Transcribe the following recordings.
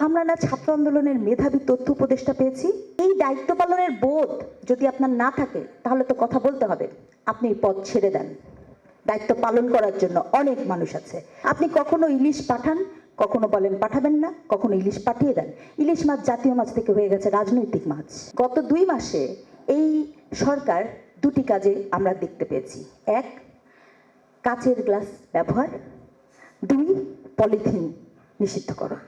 আমরা না ছাত্র আন্দোলনের মেধাবী তথ্য উপদেষ্টা পেয়েছি। এই দায়িত্ব পালনের বোধ যদি আপনার না থাকে তাহলে তো কথা বলতে হবে, আপনি পদ ছেড়ে দেন। দায়িত্ব পালন করার জন্য অনেক মানুষ আছে। আপনি কখনো ইলিশ পাঠান, কখনো বলেন পাঠাবেন না, কখনো ইলিশ পাঠিয়ে দেন। ইলিশ মাছ জাতীয় মাছ থেকে হয়ে গেছে রাজনৈতিক মাছ। গত 2 মাসে এই সরকার দুটি কাজে আমরা দেখতে পেয়েছি। 1, কাচের গ্লাস ব্যবহার, 2, পলিথিন নিষিদ্ধ করা।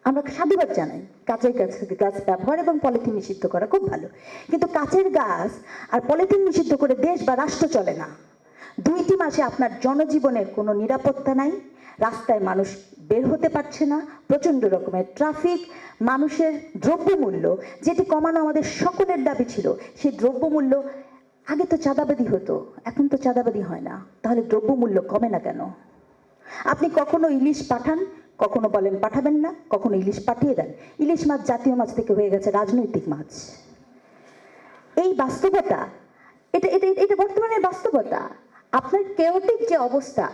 আমরা সাধুবাদ জানাই, কাচের গ্লাস ব্যবহার এবং পলিথিন নিষিদ্ধ করা খুব ভালো। কিন্তু কাচের গ্লাস আর পলিথিন নিষিদ্ধ করে দেশ বা রাষ্ট্র চলে না। 2টি মাসে আপনার জনজীবনের কোনো নিরাপত্তা নাই, রাস্তায় মানুষ বের হতে পারছে না, প্রচণ্ড রকমের ট্রাফিক, মানুষের দ্রব্যমূল্য যেটি কমানো আমাদের সকলের দাবি ছিল, সেই দ্রব্যমূল্য আগে তো চাঁদাবাদি হতো, এখন তো চাঁদাবাদি হয় না, তাহলে দ্রব্যমূল্য কমে না কেন? আপনি কখনো ইলিশ পাঠান, কখনো বলেন পাঠাবেন না, কখনো ইলিশ পাঠিয়ে দেন। ইলিশ মাছ জাতীয় মাছ থেকে হয়ে গেছে রাজনৈতিক মাছ। এই বাস্তবতা, এটা বর্তমানে বাস্তবতা। আপনার কেওটিক যে অবস্থা,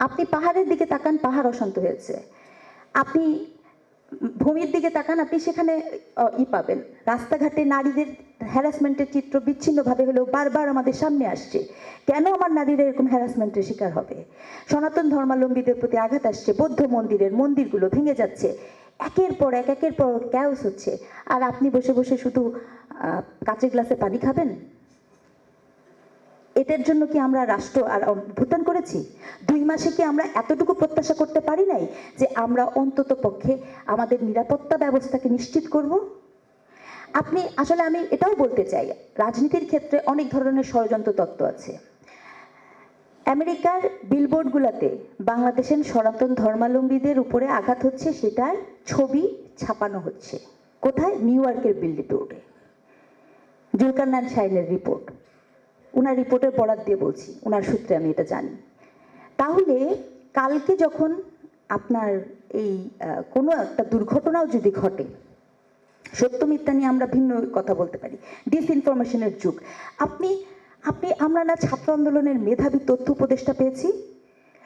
আপনি পাহাড়ের দিকে তাকান, পাহাড় অশান্ত হয়েছে। আপনি ভূমির দিকে তাকান, আপনি সেখানে পাবেন। রাস্তাঘাটে নারীদের হ্যারাসমেন্টের চিত্র বিচ্ছিন্নভাবে হলেও বারবার আমাদের সামনে আসছে। কেন আমার নারীরা এরকম হ্যারাসমেন্টের শিকার হবে? সনাতন ধর্মাবলম্বীদের প্রতি আঘাত আসছে, বৌদ্ধ মন্দিরগুলো ভেঙে যাচ্ছে, একের পর ক্যাওস হচ্ছে। আর আপনি বসে বসে শুধু কাঁচের গ্লাসে পানি খাবেন? এটার জন্য কি আমরা রাষ্ট্র আর অভ্যুত্থান করেছি? 2 মাসে কি আমরা এতটুকু প্রত্যাশা করতে পারি নাই যে আমরা অন্তত পক্ষে আমাদের নিরাপত্তা ব্যবস্থাকে নিশ্চিত করব? আমি এটাও বলতে চাই, রাজনীতির ক্ষেত্রে অনেক ধরনের ষড়যন্ত্র তত্ত্ব আছে। আমেরিকার বিলবোর্ডগুলোতে বাংলাদেশের সনাতন ধর্মাবলম্বীদের উপরে আঘাত হচ্ছে, সেটার ছবি ছাপানো হচ্ছে। কোথায়? নিউ ইয়র্কের বিলবোর্ডে। জুলকারনাইন শাইনের রিপোর্ট, ওনার রিপোর্টের বরাত দিয়ে বলছি, ওনার সূত্রে আমি এটা জানি। তাহলে কালকে যখন আপনার এই কোনো একটা দুর্ঘটনাও যদি ঘটে, সত্য মিথ্যা নিয়ে আমরা ভিন্ন কথা বলতে পারি, ডিসইনফরমেশনের যুগ। আমরা না ছাত্র আন্দোলনের মেধাবী তথ্য উপদেষ্টা পেয়েছি।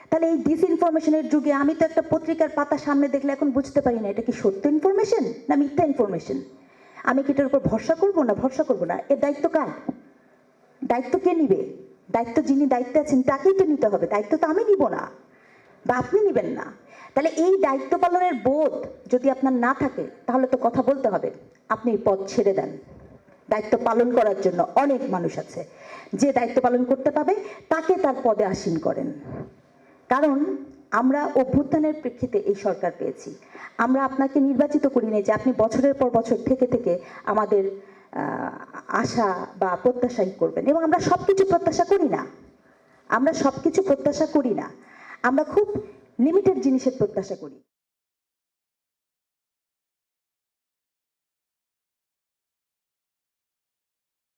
তাহলে এই ডিসইনফরমেশনের যুগে আমি তো একটা পত্রিকার পাতা সামনে দেখলে এখন বুঝতে পারি না এটা কি সত্য ইনফরমেশন না মিথ্যা ইনফরমেশন। আমি কি এটার উপর ভরসা করবো না? এর দায়িত্ব কার? দায়িত্ব কে নিবে? দায়িত্ব যিনি দায়িত্বে আছেন তাকেই তো নিতে হবে, দায়িত্ব তো আমি নিব না বা আপনি নিবেন না। তাহলে এই দায়িত্ব পালনের বোধ যদি আপনার না থাকে তাহলে তো কথা বলতে হবে, আপনি পদ ছেড়ে দেন। দায়িত্ব পালন করার জন্য অনেক মানুষ আছে, যে দায়িত্ব পালন করতে পাবে তাকে তার পদে আসীন করেন। কারণ আমরা অভ্যুত্থানের প্রেক্ষিতে এই সরকার পেয়েছি। আমরা আপনাকে নির্বাচিত করি নাই যে আপনি বছরের পর বছর থেকে আমাদের আশা বা প্রত্যাশাই করবেন। এবং আমরা সবকিছু প্রত্যাশা করি না, আমরা খুব লিমিটেড জিনিসের প্রত্যাশা করি।